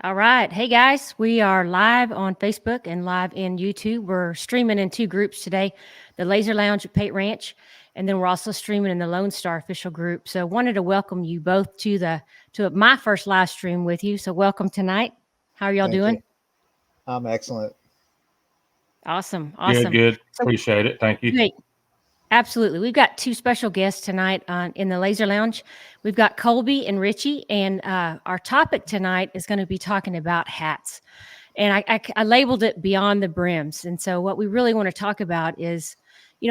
All right. Hey guys, we are live on Facebook and live in YouTube. We're streaming in two groups today, the Laser Lounge at Pate Ranch, and then we're also streaming in the Lone Star official group. So wanted to welcome you both to my first live stream with you. So welcome tonight. How are y'all Thank doing? you. I'm excellent. Awesome. Good, Awesome. good. So Appreciate it. Thank you. great. Absolutely. We've got two special guests tonight in the Laser Lounge. We've got Colby and Richie, and our topic tonight is going to be talking about hats. And I labeled it Beyond the Brims. And so, what we really want to talk about is,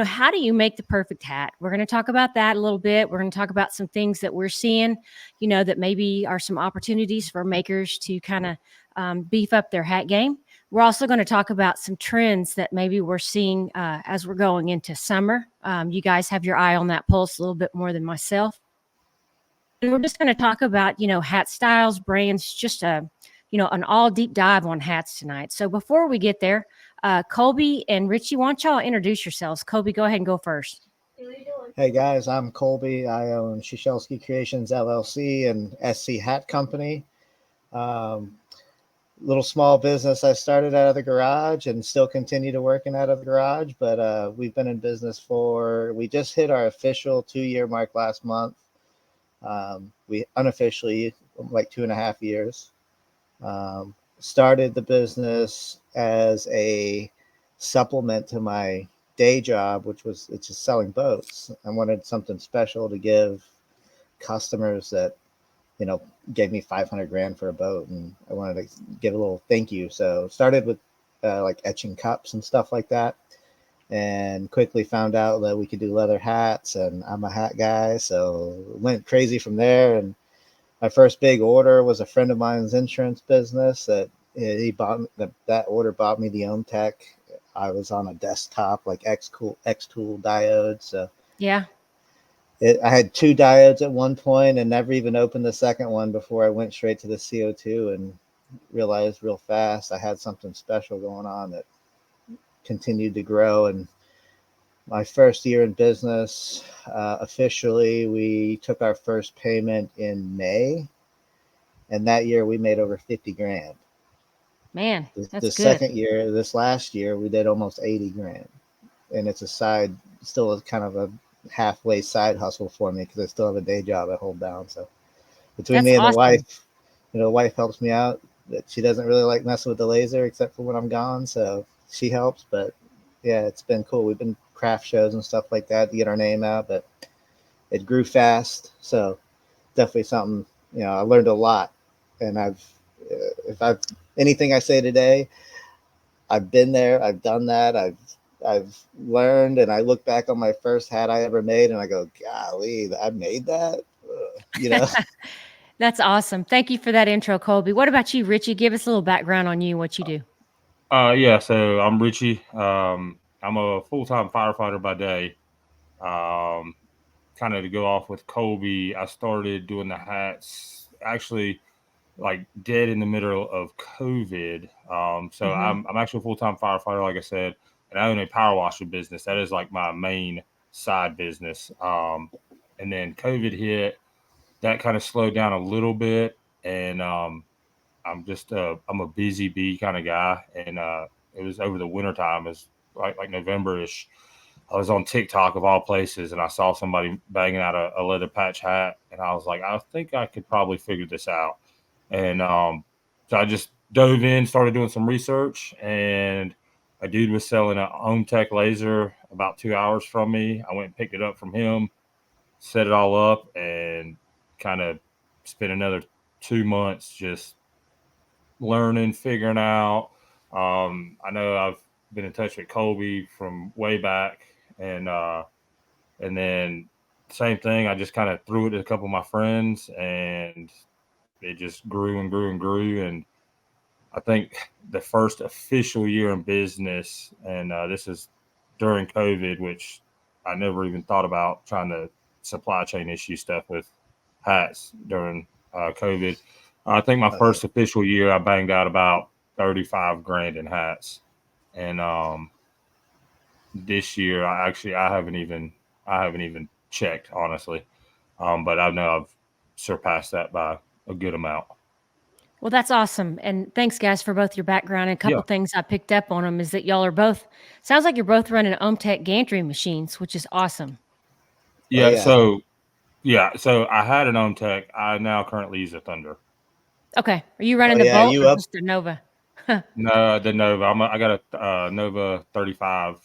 how do you make the perfect hat? We're going to talk about that a little bit. We're going to talk about some things that we're seeing, that maybe are some opportunities for makers to kind of beef up their hat game. We're also going to talk about some trends that maybe we're seeing as we're going into summer. You guys have your eye on that pulse a little bit more than myself. And we're just going to talk about, hat styles, brands, just an all deep dive on hats tonight. So before we get there, Colby and Richie, why don't y'all introduce yourselves? Colby, go ahead and go first. Hey guys, I'm Colby. I own Shishelsky Creations LLC and SC Hat Company. Um, Little small business I started out of the garage and still continue to working out of the garage. But we've been in business we just hit our official 2-year mark last month. We unofficially, like 2.5 years. Started the business as a supplement to my day job, it's just selling boats. I wanted something special to give customers that, gave me 500 grand for a boat, and I wanted to give a little thank you. So started with like etching cups and stuff like that, and quickly found out that we could do leather hats, and I'm a hat guy, so went crazy from there. And my first big order was a friend of mine's insurance business he bought that order bought me the Ohm Tech. I was on a desktop like X tool diodes. So Yeah. I had two diodes at one point and never even opened the second one before I went straight to the CO2 and realized real fast I had something special going on that continued to grow. And my first year in business, officially, we took our first payment in May. And that year we made over 50 grand. Man, The that's good. second year, this last year, we did almost 80 grand. And it's still a kind of a halfway side hustle for me because I still have a day job I hold down. So between That's me and the awesome. wife, the wife helps me out. She doesn't really like messing with the laser except for when I'm gone. So she helps. But yeah, it's been cool. We've been craft shows and stuff like that to get our name out. But it grew fast. So definitely something, I learned a lot. And if I've, anything I say today, I've been there, I've done that, I've learned, and I look back on my first hat I ever made, and I go, "Golly, I made that," you know. That's awesome. Thank you for that intro, Colby. What about you, Richie? Give us a little background on you, what you do. Yeah, so I'm Richie. I'm a full-time firefighter by day. Um, Kind of to go off with Colby, I started doing the hats actually like dead in the middle of COVID. So Hmm. I'm actually a full-time firefighter, like I said, and I own a power washer business. That is like my main side business. And then COVID hit, that kind of slowed down a little bit, and I'm a busy bee kind of guy, and it was over the winter time, it was like November-ish. I was on TikTok of all places, and I saw somebody banging out a leather patch hat, and I was like, I think I could probably figure this out. And so I just dove in, started doing some research, and a dude was selling a Ohm Tech laser about 2 hours from me. I went and picked it up from him, set it all up, and kind of spent another 2 months just learning, figuring out. I know I've been in touch with Colby from way back, and then same thing. I just kind of threw it to a couple of my friends, and it just grew and grew and grew. And I think the first official year in business, and this is during COVID, which I never even thought about trying to supply chain issue stuff with hats during COVID. I think my Uh, first official year, I banged out about 35 grand in hats, and this year I haven't even checked honestly, but I know I've surpassed that by a good amount. Well, that's awesome. And thanks, guys, for both your background. And a couple Yeah. things I picked up on them is that y'all are both, sounds like you're both running Omtech gantry machines, which is awesome. Oh Yeah. yeah. So I had an OwnTech. I now currently use a Thunder. Okay. Are you running Oh the yeah. Bolt You or up? just the Nova? No, the Nova. I got a Nova 35,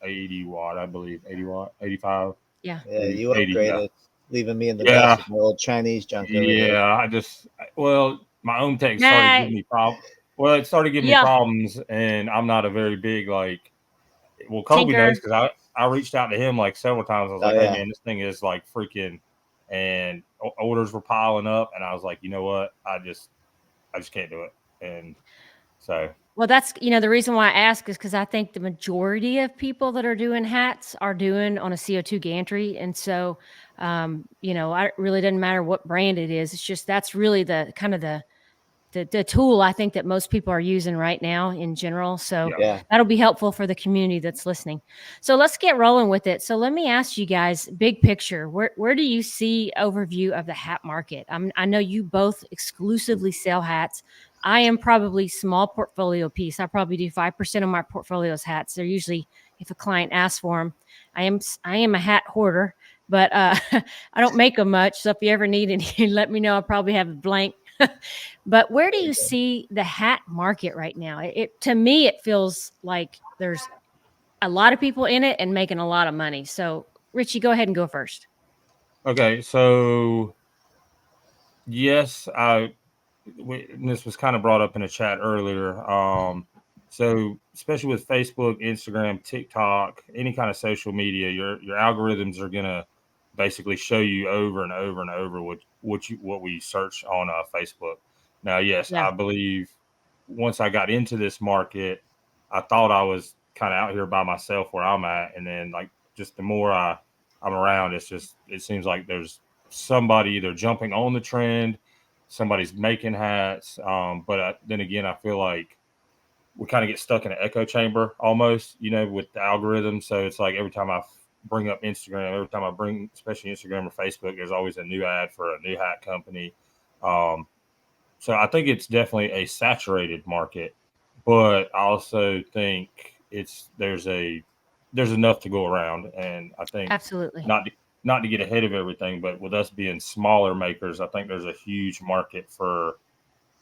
80 watt, I believe. 80 watt, 85, Yeah. Yeah. 80, You 80. Yeah. upgraded, leaving me in the dust Yeah. with my old Chinese junk over here. Yeah. Well, my own tech started Nah. giving me problems. Well, it started giving me Yeah. problems, and I'm not a very big, like, well, Kobe Tinker. knows because I reached out to him like several times. I was Oh like, hey, yeah. man, this thing is like freaking, and orders were piling up. And I was like, you know what? I just can't do it. And so, Well, that's, the reason why I ask is because I think the majority of people that are doing hats are doing on a CO2 gantry. And so, it really doesn't matter what brand it is. It's just, that's really the kind of the tool I think that most people are using right now in general. So yeah. Yeah. that'll be helpful for the community that's listening. So let's get rolling with it. So let me ask you guys, big picture, where do you see overview of the hat market? I know you both exclusively sell hats. I am probably small portfolio piece. I probably do 5% of my portfolio's hats. They're usually, if a client asks for them. I am a hat hoarder, but I don't make them much. So if you ever need any, let me know. I'll probably have a blank. But where do you see the hat market right now? To me, it feels like there's a lot of people in it and making a lot of money. So, Richie, go ahead and go first. Okay. So, yes, this was kind of brought up in a chat earlier. So especially with Facebook, Instagram, TikTok, any kind of social media, your algorithms are gonna basically show you over and over and over what we search on Facebook. Now, yes, Yeah. I believe once I got into this market, I thought I was kind of out here by myself where I'm at, and then like just the more I'm around, it seems like there's somebody either jumping on the trend, somebody's making hats. But then again, I feel like we kind of get stuck in an echo chamber almost, with the algorithm. So it's like every time I bring up Instagram, every time I bring, especially Instagram or Facebook, there's always a new ad for a new hat company. Um, so I think it's definitely a saturated market, but I also think there's enough to go around, and I think Absolutely. not to get ahead of everything, but with us being smaller makers, I think there's a huge market for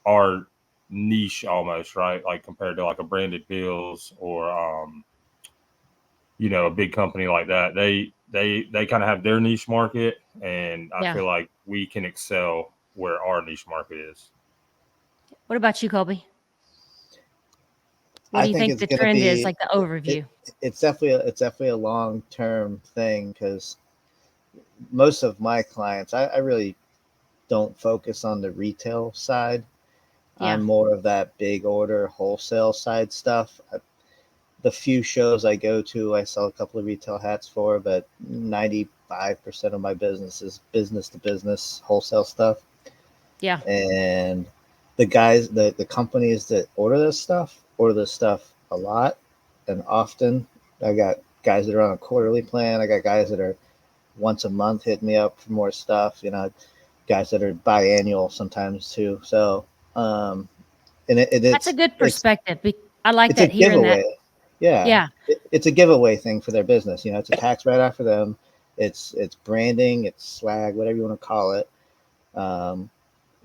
our niche almost, right? Like compared to like a Branded Bills or a big company like that. They kind of have their niche market, and I Yeah. feel like we can excel where our niche market is. What about you, Colby? What I do you think think it's the going to trend is, be like the it, overview? it's definitely a long-term thing because most of my clients, I really don't focus on the retail side. Yeah. I'm more of that big order wholesale side stuff. The few shows I go to, I sell a couple of retail hats for, but 95% of my business is business to business wholesale stuff. Yeah. And the companies that order this stuff a lot and often. I got guys that are on a quarterly plan. I got guys that are once a month hitting me up for more stuff. Guys that are biannual sometimes too. So, and That's a good perspective. I like it's a that, hearing that. giveaway. Yeah, Yeah. it's a giveaway thing for their business. It's a tax write-off for them. It's branding, it's swag, whatever you want to call it. Um,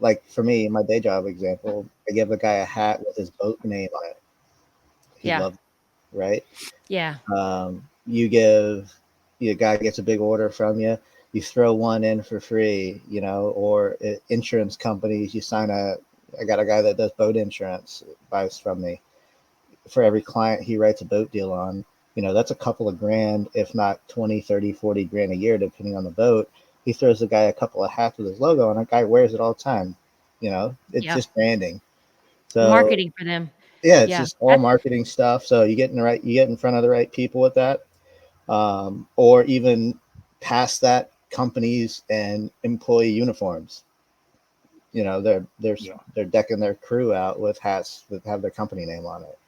like for me, my day job example, I give a guy a hat with his boat name on it. He Yeah. loved it, right? Yeah. You guy gets a big order from you. You throw one in for free, or insurance companies. I got a guy that does boat insurance, buys from me. For every client he writes a boat deal on, that's a couple of grand, if not 20, 30, 40 grand a year, depending on the boat. He throws the guy a couple of hats with his logo on. That guy wears it all the time. It's Yeah. just branding. So Marketing for them. yeah, it's Yeah. just all marketing stuff. So you get in front of the right people with that, or even past that, companies and employee uniforms. They're decking their crew out with hats that have their company name on it,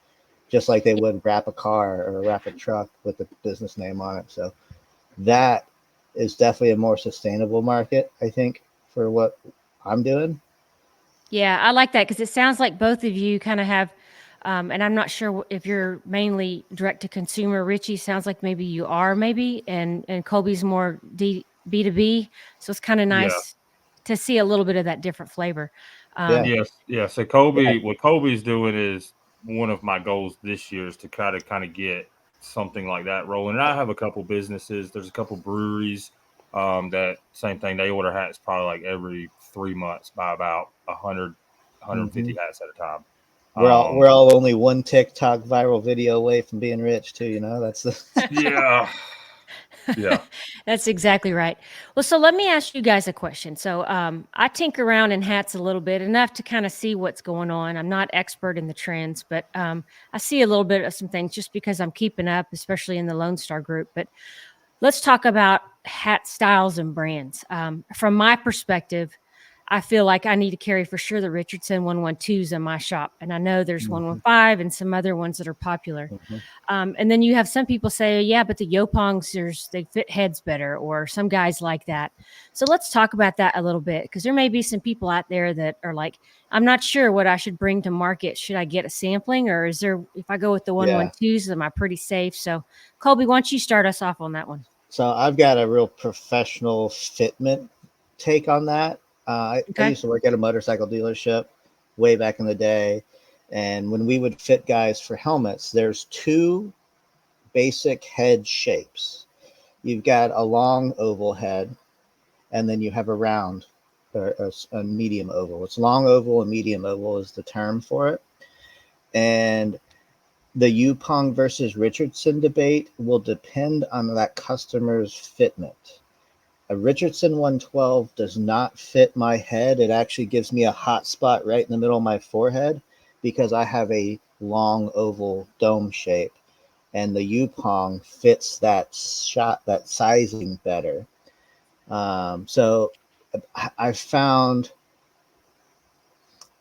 just like they would wrap a car or wrap a truck with the business name on it. So that is definitely a more sustainable market, I think, for what I'm doing. Yeah, I like that because it sounds like both of you kind of have, and I'm not sure if you're mainly direct to consumer. Richie sounds like maybe you are, maybe, and Colby's more B2B. So it's kind of Yeah. nice to see a little bit of that different flavor. Yeah. Yes. Yeah. So Yeah. What Kobe's doing is one of my goals this year is to kind of get something like that rolling. And I have a couple businesses. There's a couple breweries that same thing. They order hats probably like every 3 months by about 100, 150 Mhm. hats at a time. We're all only one TikTok viral video away from being rich too. You know, that's the Yeah. Yeah. That's exactly right. Well, so let me ask you guys a question. So I tinker around in hats a little bit, enough to kind of see what's going on. I'm not expert in the trends, but I see a little bit of some things just because I'm keeping up, especially in the Lone Star group. But let's talk about hat styles and brands. From my perspective, I feel like I need to carry for sure the Richardson 112s in my shop. And I know there's Mhm. 115 and some other ones that are popular. Mhm. And then you have some people say, yeah, but the Yopongs, they fit heads better, or some guys like that. So let's talk about that a little bit, because there may be some people out there that are like, I'm not sure what I should bring to market. Should I get a sampling, or is there, if I go with the Yeah. 112s, am I pretty safe? So Colby, why don't you start us off on that one? So I've got a real professional fitment take on that. I Okay. used to work at a motorcycle dealership way back in the day. And when we would fit guys for helmets, there's two basic head shapes. You've got a long oval head, and then you have a round or a medium oval. It's long oval and medium oval is the term for it. And the Yupong versus Richardson debate will depend on that customer's fitment. A Richardson 112 does not fit my head. It actually gives me a hot spot right in the middle of my forehead because I have a long oval dome shape, and the Yupong fits that sizing better. So I found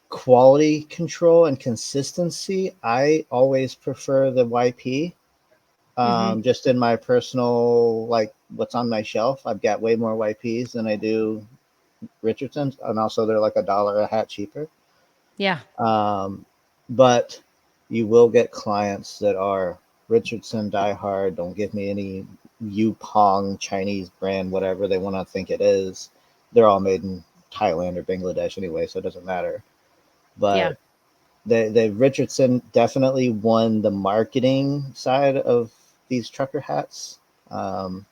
quality control and consistency. I always prefer the YP. Mm-hmm. Just in my personal, like what's on my shelf, I've got way more YPs than I do Richardson's, and also they're like $1 a hat cheaper. Yeah. Um, but you will get clients that are Richardson diehard. Don't give me any Yupong Chinese brand, whatever they want to think it is. They're all made in Thailand or Bangladesh anyway, so it doesn't matter. Yeah. But the Richardson definitely won the marketing side of these trucker hats. And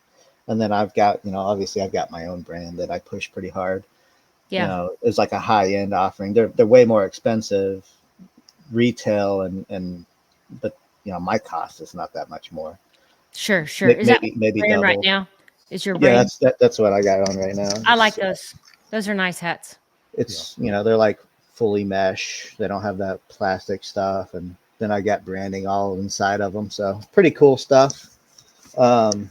then I've got, obviously I've got my own brand that I push pretty hard. Yeah. It's like a high end offering. They're way more expensive retail but my cost is not that much more. Sure. Sure. Is that what Maybe you're wearing right double. now? Is your Yeah, brand? that's what I got on right now. I like those. Those are nice hats. Yeah. They're like fully mesh. They don't have that plastic stuff, and then I got branding all inside of them. So pretty cool stuff. Um,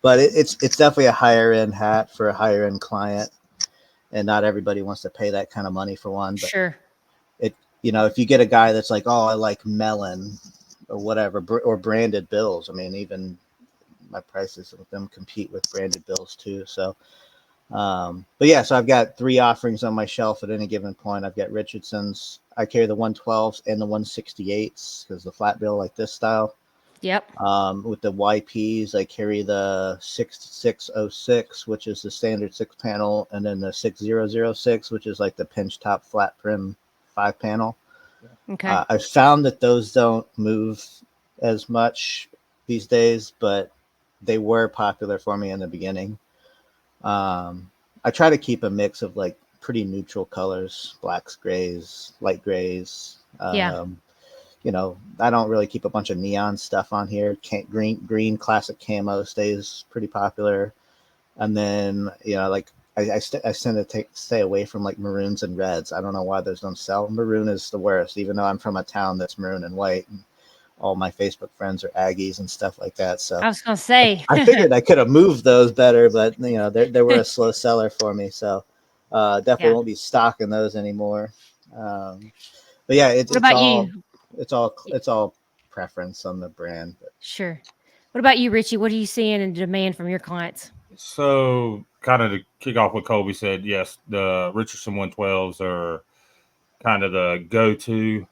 but it's definitely a higher end hat for a higher end client, and not everybody wants to pay that kind of money for one. But Sure. it if you get a guy that's like, oh, I like melon or whatever, or branded bills. I mean, even my prices with them compete with branded bills too. So but yeah, so I've got 3 offerings on my shelf at any given point. I've got Richardson's. I carry the 112s and the 168s because the flat bill like this style. Yep. With the YPs, I carry the 6606, which is the standard 6-panel, and then the 6006, which is like the pinch top flat brim 5-panel. Okay. I found that those don't move as much these days, but they were popular for me in the beginning. I try to keep a mix of like pretty neutral colors, blacks, grays, light grays. Yeah. I don't really keep a bunch of neon stuff on here. Green classic camo stays pretty popular. And then, like I tend to stay away from like maroons and reds. I don't know why those don't sell. Maroon is the worst, even though I'm from a town that's maroon and white. And all my Facebook friends are Aggies and stuff like that. So I was gonna say. I figured I could have moved those better, but they were a slow seller for me. So definitely Yeah. won't be stocking those anymore. But yeah, What about you? it's all preference on the brand. But Sure. What about you, Richie? What are you seeing in demand from your clients? So, kind of to kick off what Colby said, yes, the Richardson 112s are kind of the go-to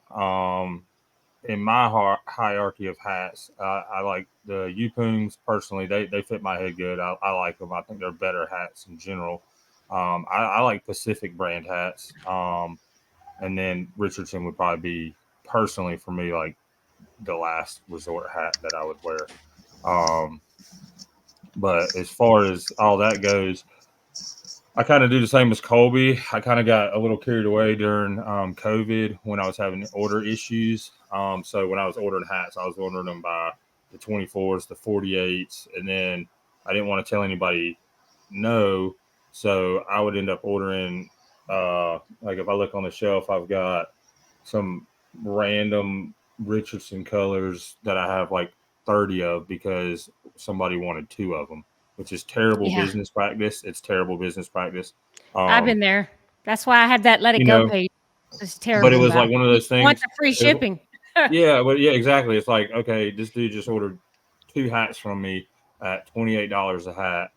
in my hierarchy of hats. I like the Yupungs personally. They fit my head good. I like them. I think they're better hats in general. I like Pacific brand hats. And then Richardson would probably be personally for me like the last resort hat that I would wear. But as far as all that goes, I kind of do the same as Colby. I kind of got a little carried away during COVID when I was having order issues. So when I was ordering hats, I was ordering them by the 24s, the 48s, and then I didn't want to tell anybody no. So I would end up ordering, like if I look on the shelf, I've got some random Richardson colors that I have like 30 of because somebody wanted 2 of them, which is terrible Yeah. business practice. It's terrible business practice. I've been there. That's why I had that Let It You Go know, page. It's but terrible it was about like it. one of You those want things. the free shipping. Yeah, but yeah, exactly. It's like, okay, this dude just ordered 2 hats from me at $28 a hat,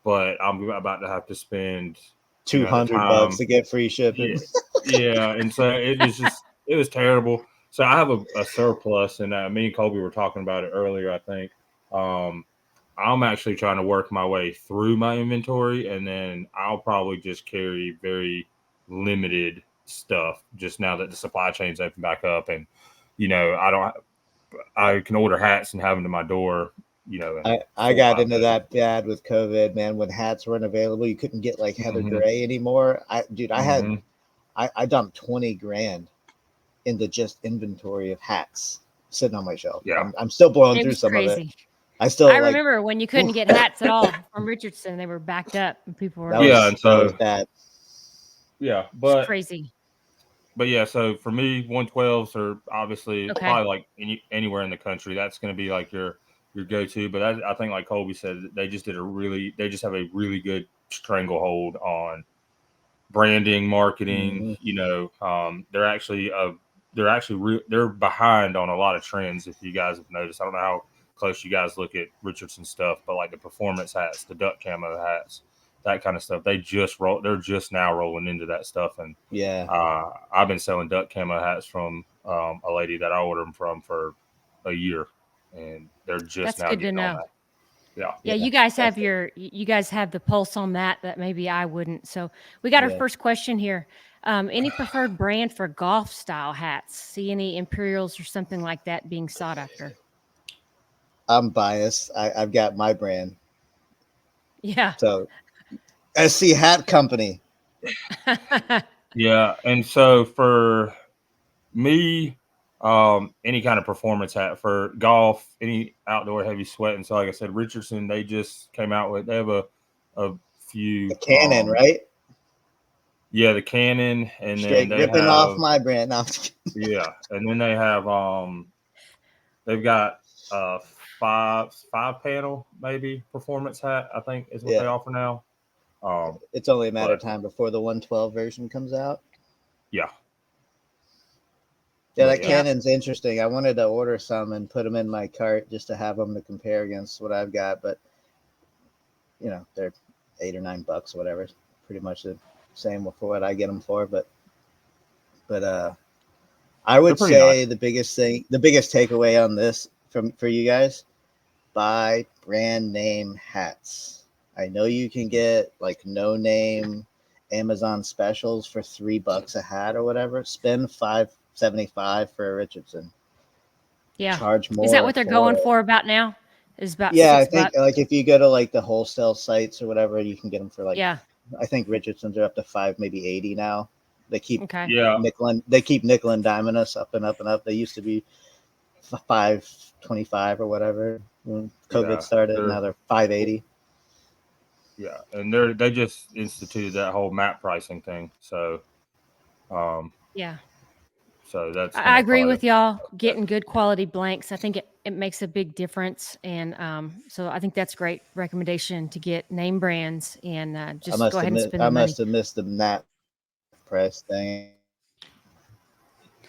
but I'm about to have to spend, at the $200 time, to get free shipping. yeah, and so it was terrible. So I have a surplus, and me and Colby were talking about it earlier. I think I'm actually trying to work my way through my inventory, and then I'll probably just carry very limited stuff. Just now that the supply chain's open back up, and I can order hats and have them to my door. In I 4 or got 5 into days. that bad with COVID, man. When hats weren't available, you couldn't get like Heather Mhm. Gray anymore. I Mhm. dumped 20 grand into just inventory of hats sitting on my shelf. Yeah. I'm still blowing It through was some of it. crazy. I still I like remember when you couldn't get hats at all from Richardson. They were backed up and people were that like, Yeah, and that was so bad. yeah, it's crazy. but yeah, so for me, 112s are obviously Okay. probably like anywhere in the country. That's going to be like your go-to. But I think, like Colby said, they just have a really good stranglehold on branding, marketing. Mhm. They're behind on a lot of trends. If you guys have noticed, I don't know how close you guys look at Richardson stuff, but like the performance hats, the duck camo hats, that kind of stuff, they're just now rolling into that stuff. And Yeah. I've been selling duck camo hats from a lady that I ordered them from for a year, and they're just That's now good to getting on know. that. Yeah. Yeah, Yeah. you guys have the pulse on that maybe I wouldn't. So we got our Yeah. first question here. Any preferred brand for golf style hats? See any Imperials or something like that being sought after? I'm biased. I've got my brand. Yeah. So SC Hat Company. Yeah, and so for me, any kind of performance hat for golf, any outdoor heavy sweating. So, like I said, Richardson, they just came out with. They have a few. The Canon, right? Yeah, the Canon, and then Straight they ripping off have my brand. No, yeah, and then they have they've got five panel maybe performance hat. I think is what they yeah. offer now. It's only a matter of But time before the 112 version comes out. yeah, Yeah, but that yeah, Yeah. Canon's interesting. I wanted to order some and put them in my cart just to have them to compare against what I've got, but they're $8 or $9, whatever. Pretty much the same for what I get them for. But I they're would pretty nice. say the biggest takeaway on this for you guys: buy brand name hats. I know you can get like no name Amazon specials for $3 a hat or whatever. Spend $5.75 for a Richardson. Yeah. Charge Is that more what they're for going it. for about now? Is about Yeah, I $6. think like if you go to like the wholesale sites or whatever, you can get them for like Yeah. I think Richardson's are up to 5, maybe 80 now. They keep Okay. Yeah, nickel and diming us up and up and up. They used to be 525 or whatever when COVID yeah, started. Now they're they're 580. yeah, and they just instituted that whole map pricing thing. Um, Yeah. so that's I gonna agree probably with y'all. that. Getting good quality blanks, I think it makes a big difference, and so I think that's great recommendation to get name brands and just go ahead and spend I the money. must have missed the map price thing. So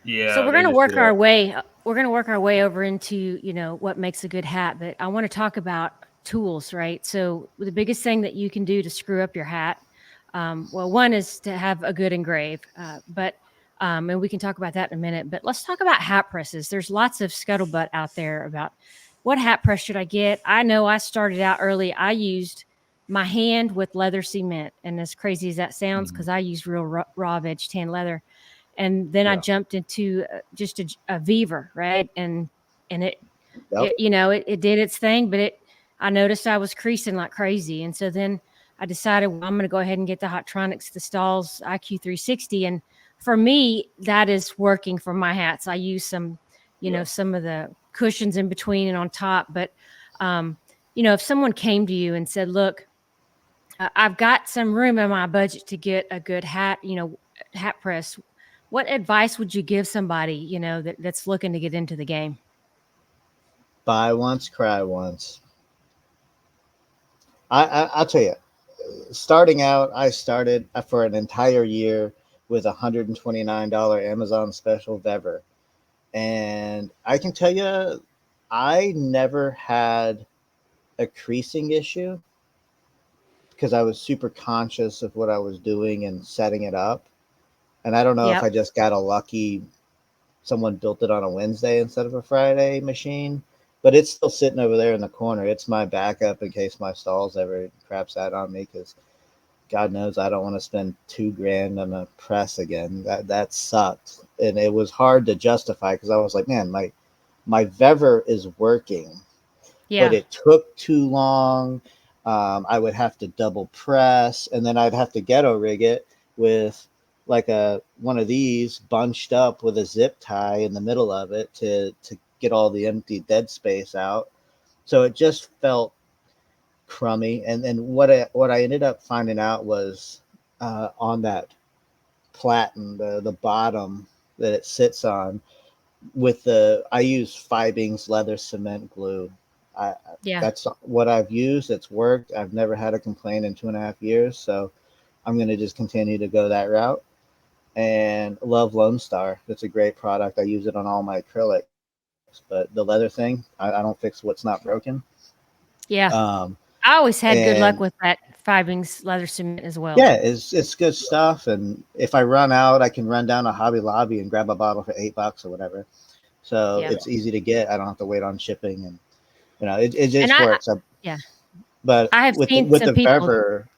Yeah, we're they going to just did work a our way. We're going to work our way over into what makes a good hat. But I want to talk about tools, right? So the biggest thing that you can do to screw up your hat, well, one is to have a good engrave. But And we can talk about that in a minute. But let's talk about hat presses. There's lots of scuttlebutt out there about what hat press should I get. I know I started out early. I used my hand with leather cement, and as crazy as that sounds, because I used real raw veg tan leather, and then I jumped into just a Viver, right? And it, Yep. it did its thing, but I noticed I was creasing like crazy, and so then I decided, well, I'm going to go ahead and get the Hotronics, the Stahls IQ 360, and for me, that is working for my hats. I use some, some of the cushions in between and on top, but if someone came to you and said, look, I've got some room in my budget to get a good hat, hat press. What advice would you give somebody, that's looking to get into the game? Buy once, cry once. I'll tell you, starting out, I started for an entire year with $129 Amazon special Vever. And I can tell you, I never had a creasing issue because I was super conscious of what I was doing and setting it up. And I don't know if I just got a lucky someone built it on a Wednesday instead of a Friday machine, but it's still sitting over there in the corner. It's my backup in case my Stahls ever craps out on me, because God knows I don't want to spend $2,000 on a press again. That sucked. And it was hard to justify because I was like, man, my Vever is working, but it took too long. I would have to double press, and then I'd have to ghetto rig it with like one of these bunched up with a zip tie in the middle of it to get all the empty dead space out. So it just felt crummy. And then what I ended up finding out was on that platen, the bottom that it sits on, I use Fibings leather cement glue. That's what I've used. It's worked. I've never had a complaint in 2.5 years. So I'm going to just continue to go that route. And love Lone Star. It's a great product. I use it on all my acrylics. But the leather thing, I don't fix what's not broken. I always had good luck with that Fibings leather cement as well. Yeah, it's good stuff. And if I run out, I can run down to Hobby Lobby and grab a bottle for $8 or whatever. So it's easy to get. I don't have to wait on shipping, and it just works. But I have seen with some the people. Vever,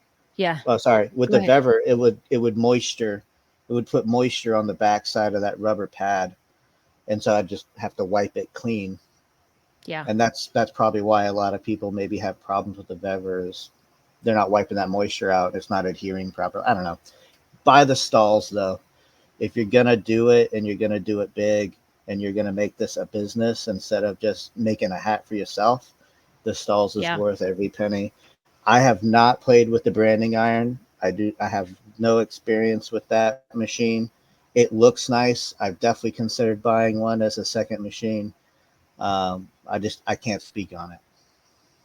with the Vever, it would moisture. It would put moisture on the back side of that rubber pad, and so I just have to wipe it clean. Yeah, and that's probably why a lot of people maybe have problems with the Vever, is they're not wiping that moisture out. It's not adhering properly. I don't know. Buy the Stahls though. If you're gonna do it and you're gonna do it big and you're gonna make this a business instead of just making a hat for yourself, the Stahls is worth every penny. I have not played with the branding iron. I have no experience with that machine. It looks nice. I've definitely considered buying one as a second machine. I can't speak on it.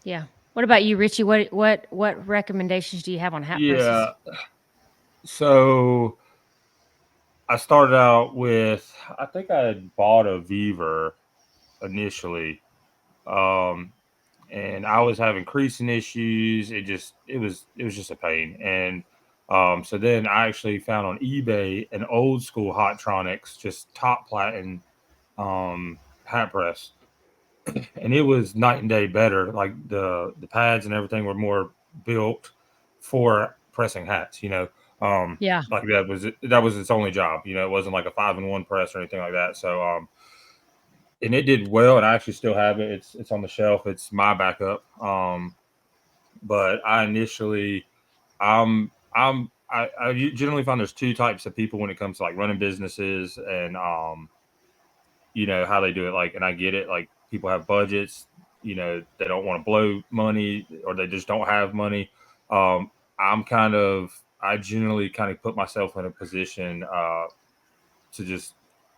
Yeah. What about you, Richie? What recommendations do you have on hat presses? So I started out with, I think I had bought a Viver initially. And I was having creasing issues. It was just a pain. And so then I actually found on eBay an old school Hotronics, just top platen hat press, and it was night and day better. Like the pads and everything were more built for pressing hats. Like that was its only job. It wasn't like a 5-in-1 press or anything like that. So and it did well, and I actually still have it. It's on the shelf. It's my backup. But I initially, I generally find there's two types of people when it comes to like running businesses and how they do it. Like, and I get it. Like, people have budgets. They don't want to blow money, or they just don't have money. I generally kind of put myself in a position to just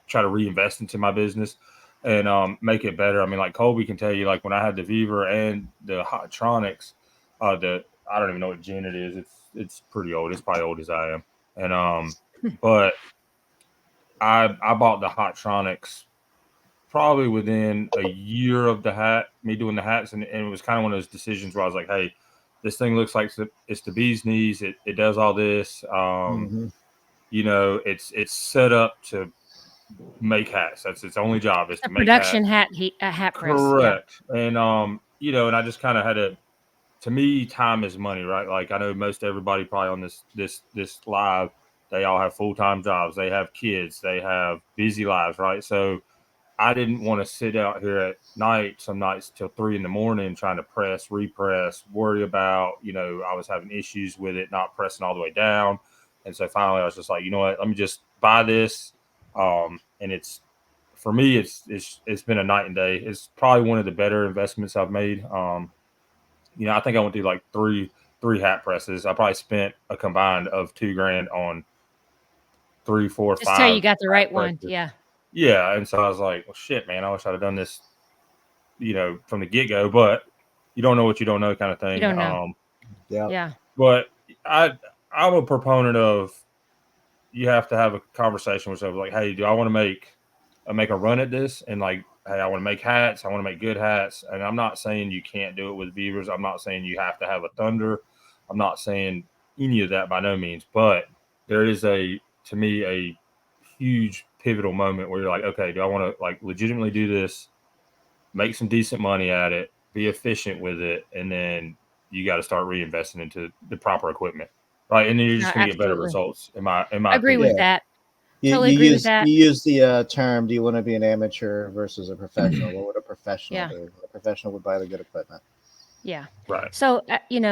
try to reinvest into my business and make it better. I mean, like Colby can tell you, like when I had the Viver and the Hotronics, I don't even know what gen it is. It's pretty old. It's probably old as I am. And but I bought the Hotronics probably within a year of me doing the hats, and it was kind of one of those decisions where I was like, hey, this thing looks like it's the bee's knees. It does all this. it's set up to make hats. That's its only job, is A to make hats. production hat press. Yeah. Correct. And and I just kind of had to. To me, time is money, right? Like, I know most everybody probably on this live, they all have full-time jobs, they have kids, they have busy lives, right? So I didn't want to sit out here at night, some nights till 3 a.m, trying to press, repress, worry about, I was having issues with it not pressing all the way down. And so finally I was just like, you know what, let me just buy this. And it's, for me, it's been a night and day. It's probably one of the better investments I've made. I think I went through like three hat presses. I probably spent a combined of $2,000 on 3, 4, Just tell you 5 got the hat right one. presses. Yeah. Yeah, and so I was like, well, shit, man, I wish I'd have done this, from the get go. But you don't know what you don't know, kind of You thing. don't know. Yeah. Yeah. But I'm a proponent of, you have to have a conversation with yourself, like, hey, do I want to make a run at this? And like, hey, I want to make hats. I want to make good hats. And I'm not saying you can't do it with viewers. I'm not saying you have to have a thunder. I'm not saying any of that by no means. But there is to me, a huge pivotal moment where you're like, okay, do I want to like legitimately do this, make some decent money at it, be efficient with it, and then you got to start reinvesting into the proper equipment, right? And then you're No, just going to get better absolutely. results, in my Agree opinion. with Yeah. that. You, Totally you agree with use that. you use the term, do you want to be an amateur versus a professional? What would a professional Yeah. do? A professional would buy the good equipment. Yeah. Right. So,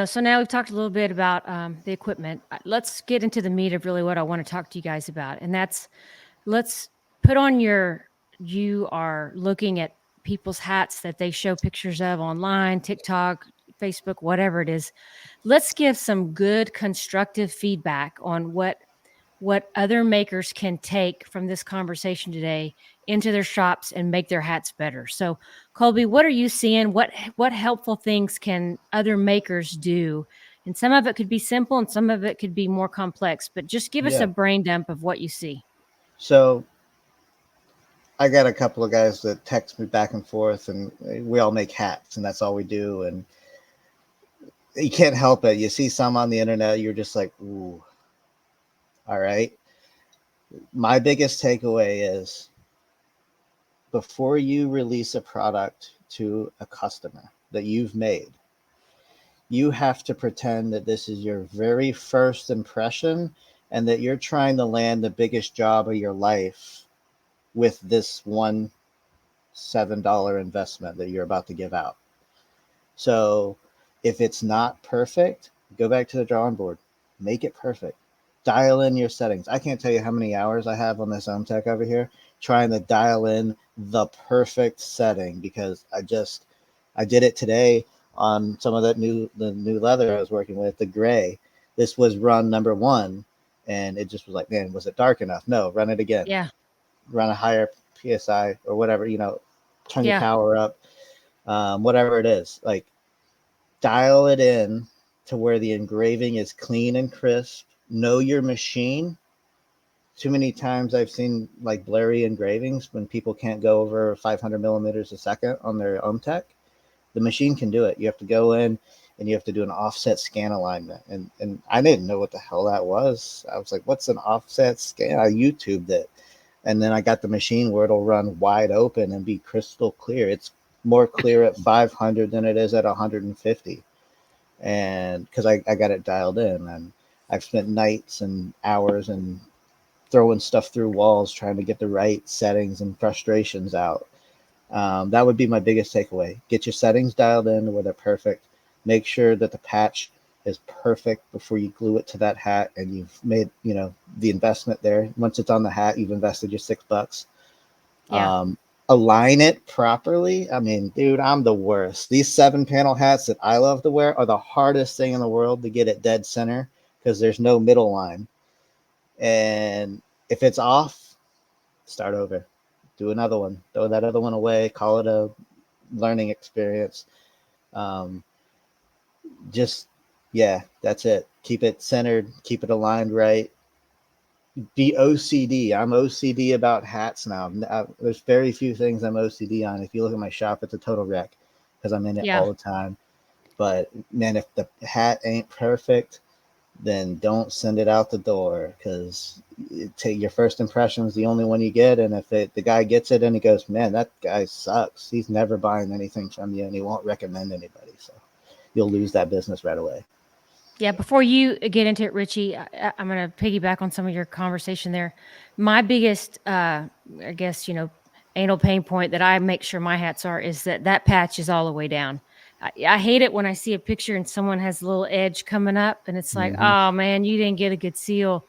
so now we've talked a little bit about the equipment. Let's get into the meat of really what I want to talk to you guys about. And that's, let's put on you are looking at people's hats that they show pictures of online, TikTok, Facebook, whatever it is. Let's give some good constructive feedback on what other makers can take from this conversation today into their shops and make their hats better. So, Colby, what are you seeing? What helpful things can other makers do? And some of it could be simple and some of it could be more complex, but just give us a Yeah. brain dump of what you see. So I got a couple of guys that text me back and forth, and we all make hats, and that's all we do. And you can't help it. You see some on the internet, you're just like, ooh, all right. My biggest takeaway is, before you release a product to a customer that you've made, you have to pretend that this is your very first impression and that you're trying to land the biggest job of your life with this one $7 investment that you're about to give out. So if it's not perfect, go back to the drawing board, make it perfect, dial in your settings. I can't tell you how many hours I have on this tech over here trying to dial in the perfect setting, because I did it today on some of the new leather I was working with, the gray. This was run number 1, and it just was like, man, was it dark enough? No, run it again. Yeah. Run a higher PSI or whatever, turn your Yeah. power up, whatever it is. Like, dial it in to where the engraving is clean and crisp. Know your machine. Too many times I've seen like blurry engravings when people can't go over 500 millimeters a second on their tech. The machine can do it. You have to go in and you have to do an offset scan alignment. And I didn't know what the hell that was. I was like, what's an offset scan? I YouTubed it. And then I got the machine where it'll run wide open and be crystal clear. It's more clear at 500 than it is at 150. And because I got it dialed in, and I've spent nights and hours and throwing stuff through walls trying to get the right settings and frustrations out. That would be my biggest takeaway. Get your settings dialed in where they're perfect. Make sure that the patch is perfect before you glue it to that hat, and you've made the investment there. Once it's on the hat, you've invested your $6. Yeah. Align it properly. I mean, dude, I'm the worst. These 7-panel hats that I love to wear are the hardest thing in the world to get it dead center, because there's no middle line. And if it's off, start over. Do another one. Throw that other one away. Call it a learning experience. Just, yeah, that's it. Keep it centered. Keep it aligned right. Be OCD. I'm OCD about hats now. There's very few things I'm OCD on. If you look at my shop, it's a total wreck because I'm in it Yeah. all the time. But man, if the hat ain't perfect, then don't send it out the door, because take your first impression is the only one you get. And if the guy gets it and he goes, man, that guy sucks, he's never buying anything from you, and he won't recommend anybody. So you'll lose that business right away. Yeah, before you get into it, Richie, I'm going to piggyback on some of your conversation there. My biggest, I guess, anal pain point that I make sure my hats are is that patch is all the way down. I hate it when I see a picture and someone has a little edge coming up, and it's like, oh man, you didn't get a good seal,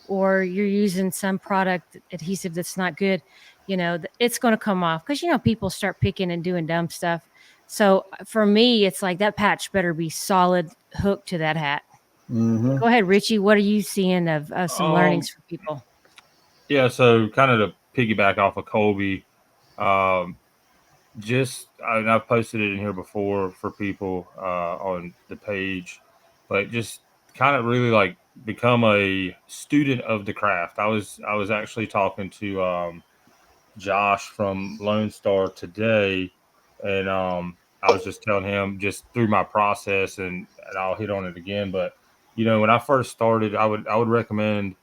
or you're using some product adhesive that's not good. It's going to come off because people start picking and doing dumb stuff. So for me, it's like that patch better be solid hook to that hat. Go ahead, Richie. What are you seeing of some learnings for people? Yeah, so kind of to piggyback off of Colby, and I've posted it in here before for people on the page, but just kind of really like become a student of the craft. I was actually talking to Josh from Lone Star today, and I was just telling him just through my process, and I'll hit on it again. But when I first started, I would recommend,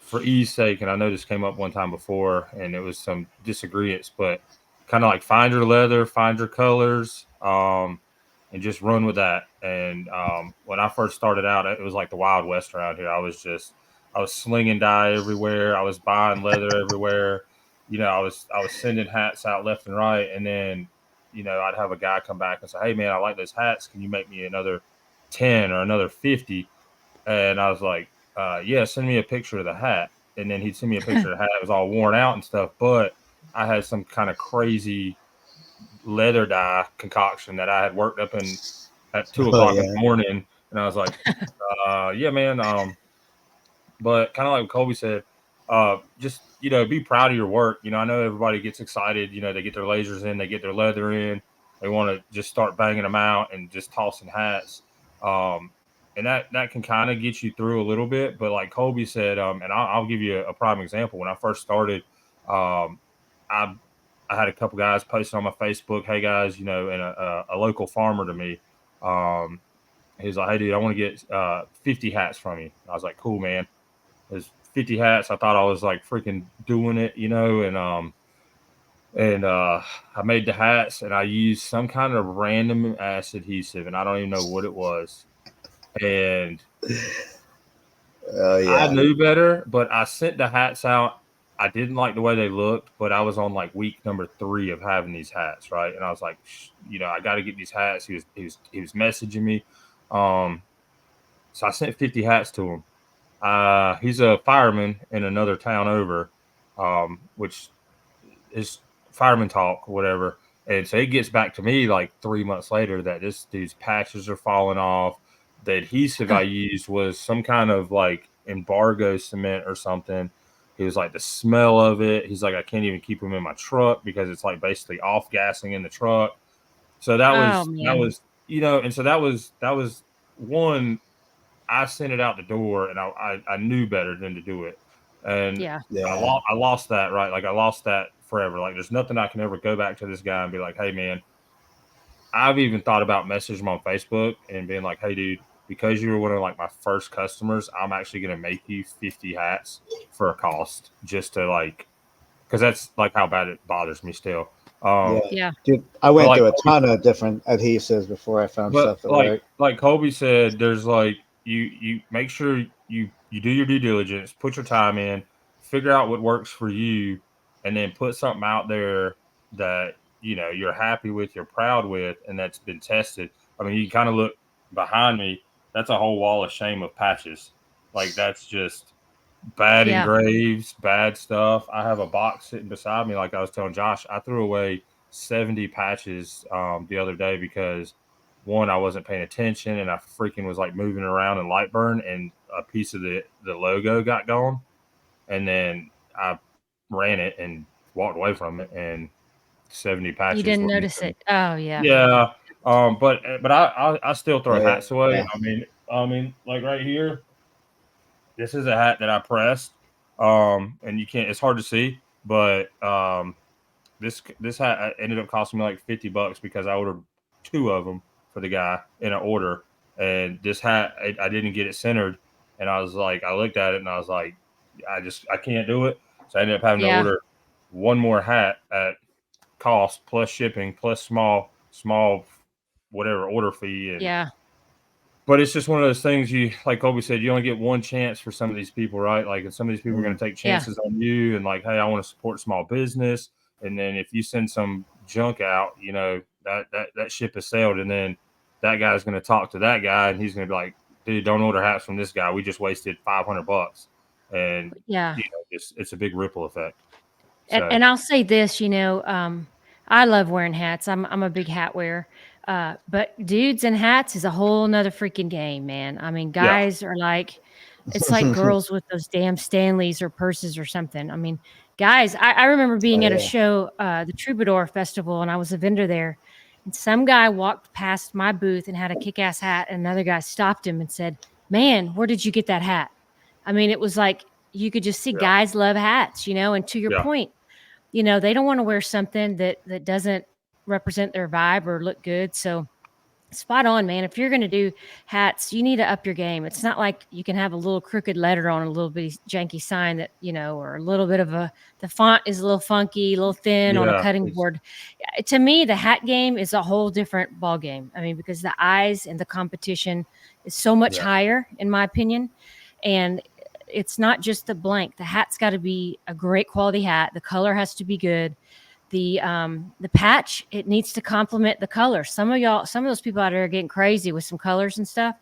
for ease sake, and I know this came up one time before, and it was some disagreements, but kind of like find your leather, find your colors, and just run with that. And when I first started out, it was like the Wild West around here. I was slinging dye everywhere. I was buying leather everywhere. I was sending hats out left and right, and then I'd have a guy come back and say, "Hey man, I like those hats. Can you make me another 10 or another 50?" And I was like, yeah, send me a picture of the hat. And then he'd send me a picture of the hat. It was all worn out and stuff, but I had some kind of crazy leather dye concoction that I had worked up in at 2:00 in the morning. And I was like, yeah, man. But kind of like what Colby said, just, be proud of your work. I know everybody gets excited. They get their lasers in, they get their leather in. They want to just start banging them out and just tossing hats. And that can kind of get you through a little bit. But like Colby said, and I'll give you a prime example. When I first started, I had a couple guys posting on my Facebook, "Hey guys, and a local farmer to me, he's like, 'Hey dude, I want to get 50 hats from you.'" I was like, "Cool, man." There's 50 hats. I thought I was like freaking doing it, and I made the hats, and I used some kind of random ass adhesive, and I don't even know what it was. And I knew better, but I sent the hats out. I didn't like the way they looked, but I was on like week number 3 of having these hats, right? And I was like, I got to get these hats. He was messaging me, so I sent 50 hats to him. He's a fireman in another town over, which is fireman talk, whatever. And so he gets back to me like 3 months later that this dude's patches are falling off. The adhesive I used was some kind of like embargo cement or something. He was like, the smell of it. He's like, I can't even keep them in my truck because it's like basically off gassing in the truck. So that was, and so that was one. I sent it out the door, and I knew better than to do it. And I lost that, right? Like I lost that forever. Like there's nothing I can ever go back to this guy and be like, "Hey man," I've even thought about messaging him on Facebook and being like, "Hey dude, because you were one of like my first customers, I'm actually going to make you 50 hats for a cost, just to like, because that's like how bad it bothers me still." Dude, I went through a ton of different adhesives before I found stuff that worked. Like Colby said, there's like you make sure you do your due diligence, put your time in, figure out what works for you, and then put something out there that you're happy with, you're proud with, and that's been tested. I mean, you kind of look behind me. That's a whole wall of shame of patches. Like that's just bad engraves, bad stuff. I have a box sitting beside me. Like I was telling Josh, I threw away 70 patches the other day because one, I wasn't paying attention and I freaking was like moving around in light burn and a piece of the logo got gone. And then I ran it and walked away from it, and 70 patches. You didn't notice it. Oh yeah. Yeah. But I still throw hats away. Yeah. I mean, like right here, this is a hat that I pressed. And you can't, it's hard to see, but this hat ended up costing me like $50 because I ordered 2 of them for the guy in an order. And this hat, I didn't get it centered. And I was like, I looked at it and I was like, I can't do it. So I ended up having to order one more hat at cost plus shipping plus small whatever order fee. And but it's just one of those things, you, like Colby said, you only get one chance for some of these people, right? Like, and some of these people are going to take chances on you and like, hey, I want to support small business. And then if you send some junk out, you know, that ship has sailed. And then that guy's going to talk to that guy and he's going to be like, dude, don't order hats from this guy. We just wasted $500. And you know, it's a big ripple effect. And I'll say this, you know, I love wearing hats. I'm a big hat wearer. But dudes and hats is a whole nother freaking game, man. I mean, guys are like, it's like girls with those damn Stanleys or purses or something. I mean, guys, I remember being at a show, the Troubadour Festival, and I was a vendor there. And some guy walked past my booth and had a kick-ass hat, and another guy stopped him and said, "Man, where did you get that hat?" I mean, it was like you could just see guys love hats, you know. And to your point, you know, they don't want to wear something that doesn't represent their vibe or look good. So spot on, man. If you're going to do hats, you need to up your game. It's not like you can have a little crooked letter on a little bitty janky sign that, you know, or a little bit of the font is a little funky, a little thin on a cutting board. To me, the hat game is a whole different ball game. I mean, because the eyes and the competition is so much higher, in my opinion. And it's not just the blank. The hat's got to be a great quality hat. The color has to be good. The patch, it needs to complement the color. Some of those people out there are getting crazy with some colors and stuff,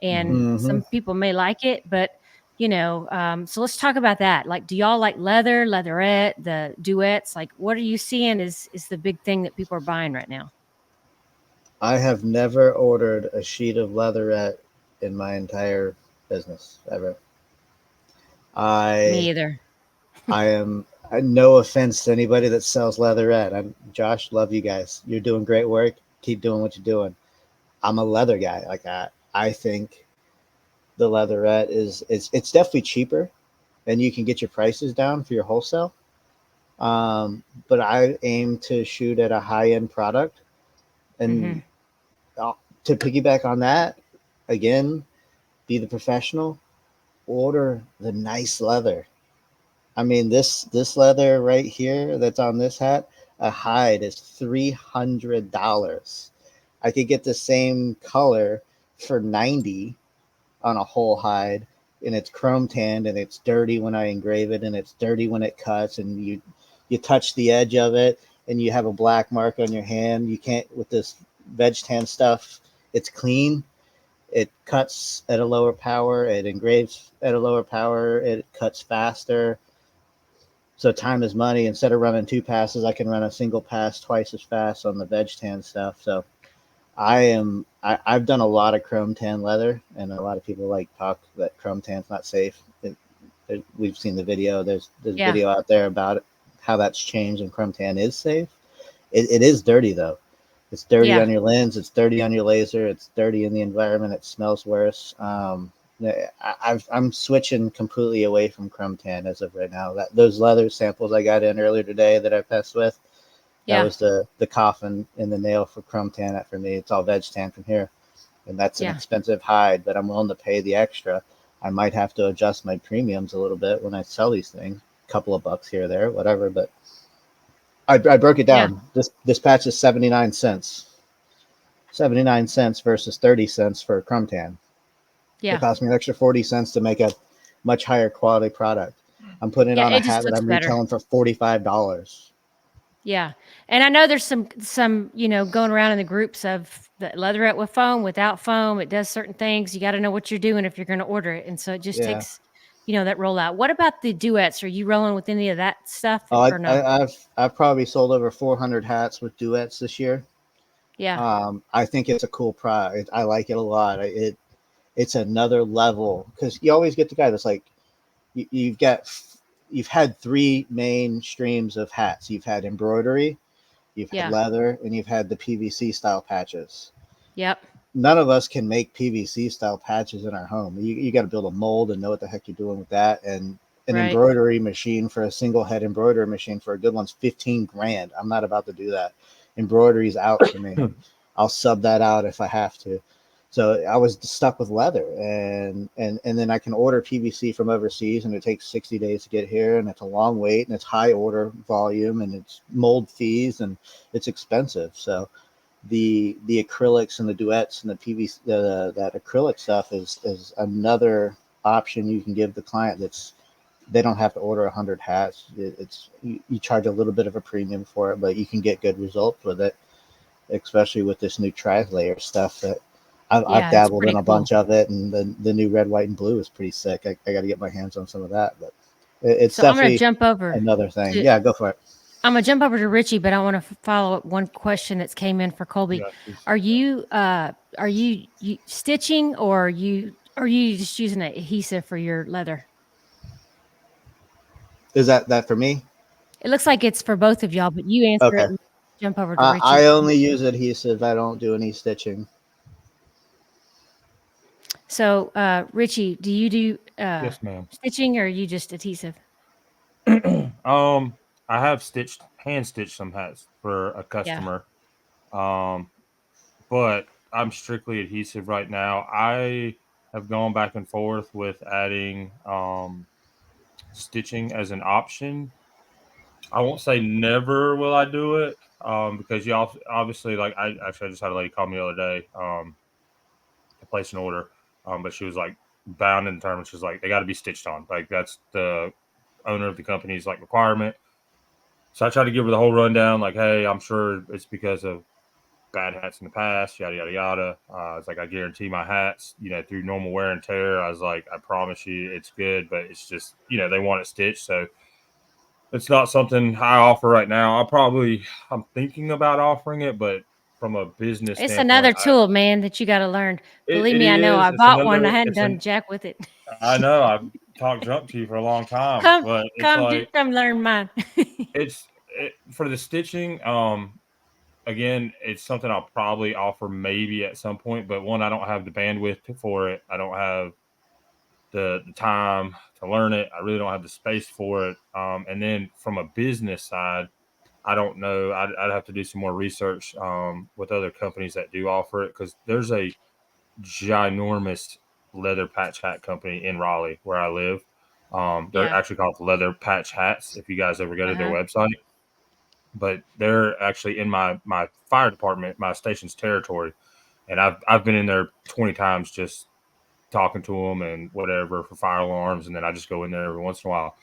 and some people may like it, but you know, so let's talk about that. Like, do y'all like leather, leatherette, the duets? Like, what are you seeing is the big thing that people are buying right now? I have never ordered a sheet of leatherette in my entire business ever. Me either. No offense to anybody that sells leatherette. Josh, love you guys. You're doing great work. Keep doing what you're doing. I'm a leather guy. Like I think the leatherette it's definitely cheaper, and you can get your prices down for your wholesale. But I aim to shoot at a high end product, and to piggyback on that, again, be the professional. Order the nice leather. I mean, this leather right here that's on this hat, a hide is $300. I could get the same color for $90 on a whole hide, and it's chrome tanned, and it's dirty when I engrave it, and it's dirty when it cuts, and you touch the edge of it, and you have a black mark on your hand. You can't, with this veg tan stuff, it's clean. It cuts at a lower power. It engraves at a lower power. It cuts faster. So time is money. Instead of running 2 passes, I can run a single pass twice as fast on the veg tan stuff. So I've done a lot of chrome tan leather, and a lot of people talk that chrome tan's not safe. We've seen the video. There's video out there about it, how that's changed, and chrome tan is safe. It is dirty though. It's dirty on your lens. It's dirty on your laser. It's dirty in the environment. It smells worse. I'm switching completely away from chrome tan as of right now. Those leather samples I got in earlier today that I passed with, that was the coffin and the nail for chrome tan. For me, it's all veg tan from here, and that's an expensive hide, but I'm willing to pay the extra. I might have to adjust my premiums a little bit when I sell these things, a couple of bucks here or there, whatever, but I broke it down. This patch is 79 cents. 79 cents versus 30 cents for chrome tan. It cost me an extra 40 cents to make a much higher quality product. I'm putting it on a hat that I'm retailing for $45. Yeah. And I know there's some, you know, going around in the groups of the leatherette with foam, without foam. It does certain things. You got to know what you're doing if you're going to order it. And so it just takes, you know, that rollout. What about the duets? Are you rolling with any of that stuff or no? I've probably sold over 400 hats with duets this year. Yeah. I think it's a cool product. I like it a lot. It's another level, because you always get the guy that's like, you've had 3 main streams of hats. You've had embroidery, you've had leather, and you've had the PVC style patches. Yep. None of us can make PVC style patches in our home. You got to build a mold and know what the heck you're doing with that. And an embroidery machine, for a single head embroidery machine for a good one's $15,000. I'm not about to do that. Embroidery's out for me. I'll sub that out if I have to. So I was stuck with leather, and then I can order PVC from overseas, and it takes 60 days to get here, and it's a long wait, and it's high order volume, and it's mold fees, and it's expensive. So the acrylics and the duets and the PVC, that acrylic stuff is another option you can give the client. They don't have to order 100 hats. You charge a little bit of a premium for it, but you can get good results with it, especially with this new tri-layer stuff that I've it's dabbled pretty in a cool. bunch of it, and the new red, white, and blue is pretty sick. I got to get my hands on some of that, but it's So I'm going to definitely jump over another thing. to Yeah, go for it. I'm going to jump over to Richie, but I want to follow up one question that's came in for Colby. Yeah. Are you stitching, or are you just using an adhesive for your leather? Is that for me? It looks like it's for both of y'all, but you answer it Okay. and jump over to I Richie. only use adhesive. I don't do any stitching. So, Richie, do you do Yes, ma'am. stitching, or are you just adhesive? I have hand stitched some hats for a Yeah. customer. But I'm strictly adhesive right now. I have gone back and forth with adding stitching as an option. I won't say never will I do it, because you obviously, like, I just had a lady call me the other day to place an order, but she was like bound and determined. She's like, they got to be stitched on. Like, that's the owner of the company's like requirement. So I tried to give her the whole rundown, like, hey, I'm sure it's because of bad hats in the past, yada yada yada. It's like, I guarantee my hats, through normal wear and tear. I was like, I promise you, it's good, but it's just, they want it stitched, so it's not something I offer right now. I'm thinking about offering it, but from a business It's another standpoint, tool, man, that you got to learn. Believe it me, I know. is. I It's bought one. I another. hadn't done jack with it. I know I've talked junk to you for a long time, Come, but it's like come learn mine. for the stitching. Again, it's something I'll probably offer maybe at some point, but one, I don't have the bandwidth for it. I don't have the time to learn it. I really don't have the space for it. And then from a business side, I don't know. I'd have to do some more research with other companies that do offer it, because there's a ginormous leather patch hat company in Raleigh where I live. They're Yeah. actually called Leather Patch Hats, if you guys ever go to their Uh-huh. website. But they're actually in my fire department, my station's territory, and I've been in there 20 times just talking to them and whatever for fire alarms, and then I just go in there every once in a while.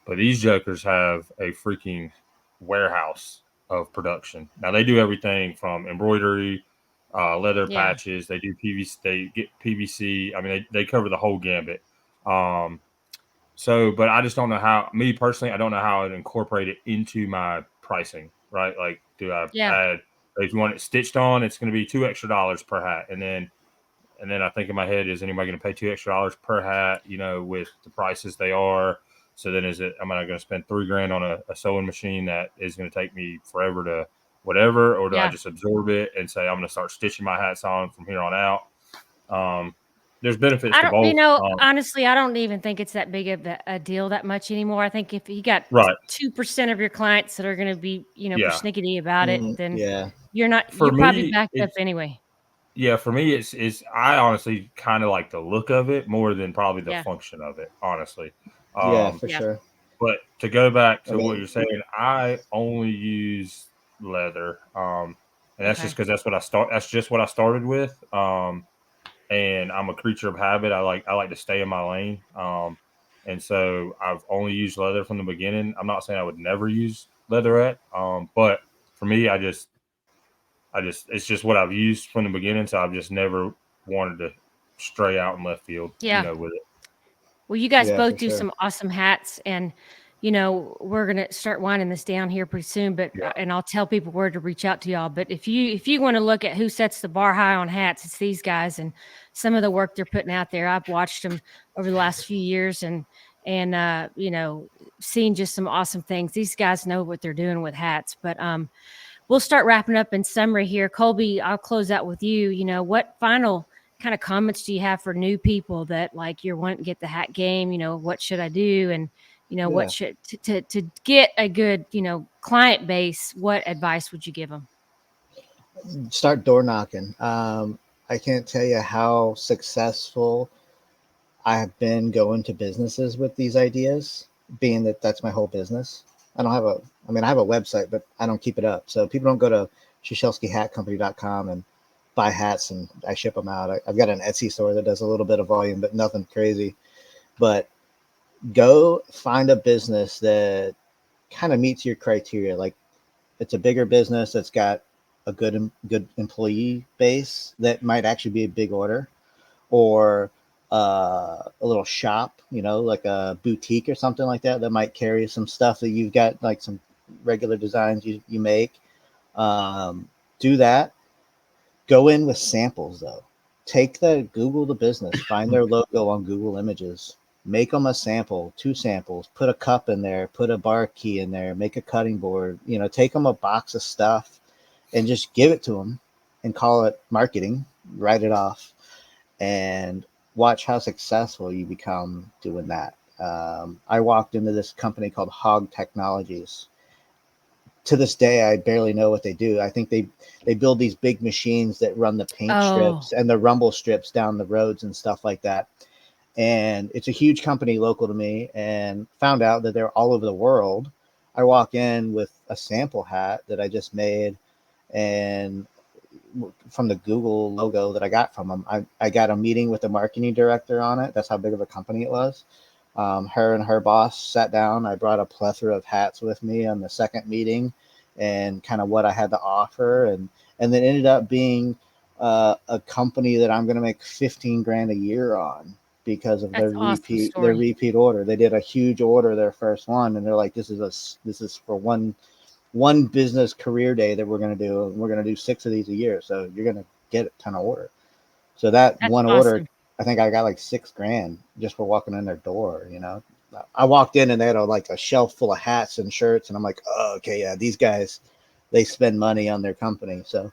But these jokers have a freaking warehouse of production. Now they do everything from embroidery, leather Yeah. patches. They do PVC. They get PVC. I mean, they cover the whole gambit. So, but I just don't know how. Me personally, I don't know how I'd incorporate it into my pricing. Right? Like, do I Yeah. add? If you want it stitched on, it's going to be $2 extra per hat, and then I think in my head, is anybody going to pay $2 extra per hat? With the prices they are. So then, am I going to spend $3,000 on a sewing machine that is going to take me forever to whatever, or do I Yeah. just absorb it and say I'm going to start stitching my hats on from here on out? There's benefits I to don't, both. honestly, I don't even think it's that big of a deal that much anymore. I think if you got Right. 2% of your clients that are going to be, Yeah. persnickety about it, then Yeah. For you're probably me, backed up anyway. yeah, for me, it's I honestly kind of like the look of it more than probably the Yeah. function of it, honestly. Yeah, for Yeah. sure. But to go back I to what mean, you're saying, I only use leather, and that's just Okay. because That's just what I started with, and I'm a creature of habit. I like to stay in my lane, and so I've only used leather from the beginning. I'm not saying I would never use leatherette, but for me, it's just what I've used from the beginning. So I've just never wanted to stray out in left field, Yeah. with it. Well, you guys Yeah, both for do sure. some awesome hats, and we're gonna start winding this down here pretty soon. But Yeah. and I'll tell people where to reach out to y'all. But if you want to look at who sets the bar high on hats, it's these guys, and some of the work they're putting out there. I've watched them over the last few years, and seen just some awesome things. These guys know what they're doing with hats. But we'll start wrapping up in summary here. Colby, I'll close out with you. What final kind of comments do you have for new people that like you're wanting to get the hat game? What should I do? And what should to get a good client base? What advice would you give them? Start door knocking. I can't tell you how successful I have been going to businesses with these ideas, being that that's my whole business. I have a website, but I don't keep it up. So people don't go to ShishelskyHatCompany.com and buy hats and I ship them out. I've got an Etsy store that does a little bit of volume, but nothing crazy. But go find a business that kind of meets your criteria. Like it's a bigger business that's got a good employee base that might actually be a big order, or a little shop, like a boutique or something like that might carry some stuff that you've got, like some regular designs you make. Do that. Go in with samples though. Google the business, find their logo on Google Images, make them a sample, 2 samples, put a cup in there, put a bar key in there, make a cutting board, take them a box of stuff and just give it to them and call it marketing, write it off, and watch how successful you become doing that. I walked into this company called Hog Technologies. To this day, I barely know what they do. I think they build these big machines that run the paint strips and the rumble strips down the roads and stuff like that. And it's a huge company local to me, and found out that they're all over the world. I walk in with a sample hat that I just made, and from the Google logo that I got from them, I got a meeting with the marketing director on it. That's how big of a company it was. Her and her boss sat down. I brought a plethora of hats with me on the second meeting and kind of what I had to offer. And then ended up being a company that I'm going to make 15 grand a year on because of their repeat order. They did a huge order, their first one. And they're like, this is for one business career day that we're going to do. And we're going to do 6 of these a year. So you're going to get a ton of order. So that's one awesome order, I think I got like 6 grand just for walking in their door. I walked in and they had a shelf full of hats and shirts, and I'm like, oh, okay, yeah, these guys, they spend money on their company. So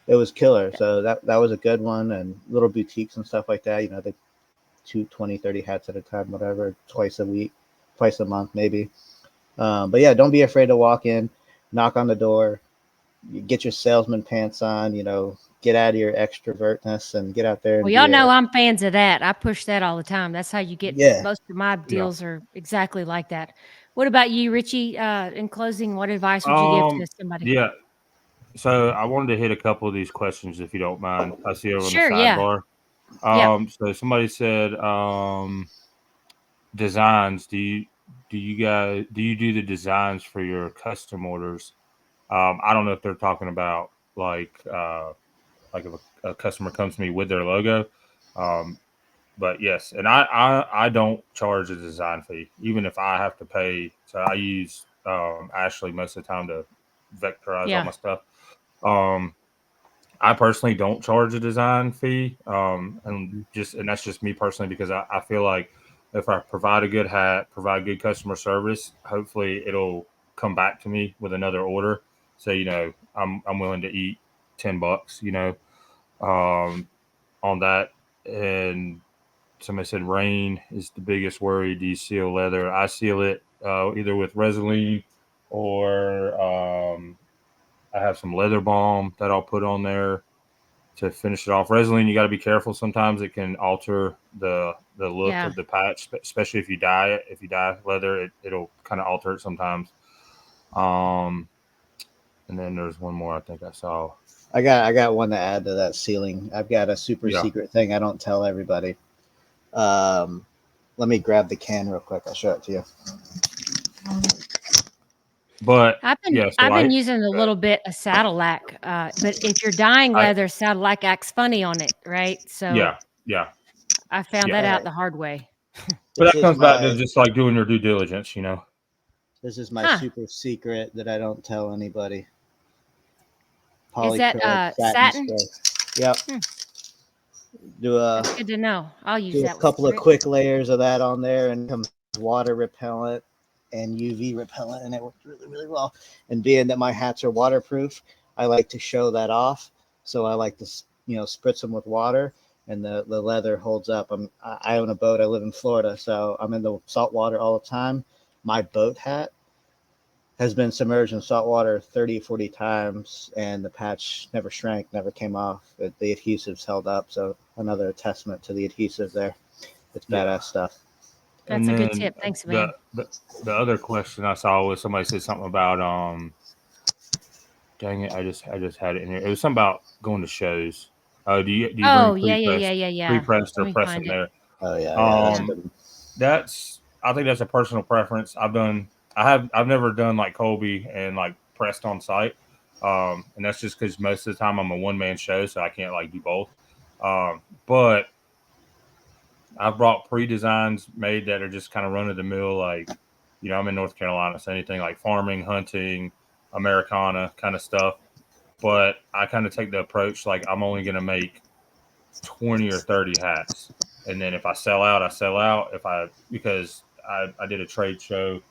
it was killer. So that was a good one. And little boutiques and stuff like that, they 20, 30 hats at a time, whatever, twice a week, twice a month, maybe. But yeah, don't be afraid to walk in, knock on the door, you get your salesman pants on, get out of your extrovertness and get out there. Well, y'all know I'm fans of that. I push that all the time. That's how you get most of my deals are exactly like that. What about you, Richie? In closing, what advice would you give to somebody? Yeah. So I wanted to hit a couple of these questions, if you don't mind. I see over on the sidebar. So somebody said, designs. Do you do the designs for your custom orders? I don't know if they're talking about like if a customer comes to me with their logo. But yes, and I don't charge a design fee, even if I have to pay. So I use Ashley most of the time to vectorize all my stuff. I personally don't charge a design fee, and that's just me personally, because I feel like if I provide a good hat, provide good customer service, hopefully it'll come back to me with another order. So I'm willing to eat $10, on that. And somebody said rain is the biggest worry. Do you seal leather? I seal it either with Resolene or I have some leather balm that I'll put on there to finish it off. Resolene, you got to be careful. Sometimes it can alter the look of the patch, especially if you dye it. If you dye leather, it'll kind of alter it sometimes. And then there's one more I think I saw. I got one to add to that sealing. I've got a super secret thing I don't tell everybody. Let me grab the can real quick. I'll show it to you. But I've been using a little bit of saddle lac, but if you're dyeing leather, saddle lac acts funny on it, right? So yeah, I found that out the hard way. But that comes back to just like doing your due diligence, This is my super secret that I don't tell anybody. Is that satin? Yep. That's good to know. I'll use that. A couple of quick layers of that on there, and comes water repellent and UV repellent, and it worked really, really well. And being that my hats are waterproof, I like to show that off. So I like to, spritz them with water, and the leather holds up. I own a boat. I live in Florida, so I'm in the salt water all the time. My boat hat has been submerged in salt water 30, 40 times, and the patch never shrank, never came off. The adhesives held up. So another testament to the adhesive there. It's badass stuff. That's And a good then tip. Thanks, man. the other question I saw was somebody said something about dang it, I just had it in here. It was something about going to shows. Do you bring Oh, yeah, yeah, yeah, yeah, yeah. pre-pressed Let or me pressing find it. there? Oh yeah, that's Um, good. I think that's a personal preference. I've never done like Colby and like pressed on site. And that's just because most of the time I'm a one-man show, so I can't like do both. But I've brought pre-designs made that are just kind of run of the mill, like, I'm in North Carolina, so anything like farming, hunting, Americana kind of stuff. But I kind of take the approach like I'm only going to make 20 or 30 hats. And then if I sell out, I sell out. Because I did a trade show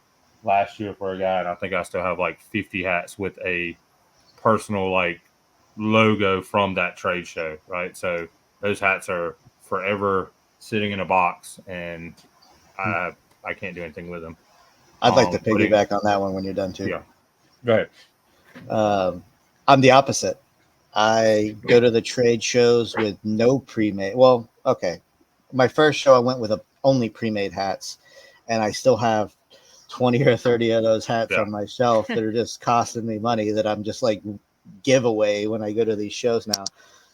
last year for a guy, and I think I still have like 50 hats with a personal like logo from that trade show, right? So those hats are forever sitting in a box, and I can't do anything with them. I'd like to But piggyback on that one when you're done too. yeah, go ahead. I'm the opposite. I go to the trade shows with no pre-made. Well, okay. My first show, I went with only pre-made hats, and I still have 20 or 30 of those hats on my shelf that are just costing me money that I'm just like giveaway when I go to these shows now.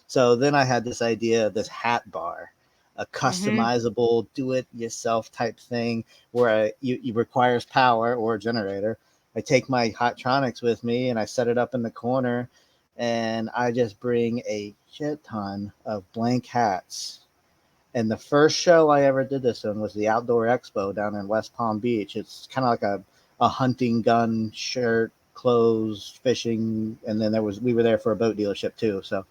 So then I had this idea of this hat bar, a customizable do-it-yourself type thing where it requires power or a generator. I take my Hotronics with me and I set it up in the corner, and I just bring a shit ton of blank hats. And the first show I ever did this in was the Outdoor Expo down in West Palm Beach. It's kind of like a hunting gun, shirt, clothes, fishing, and then we were there for a boat dealership too. So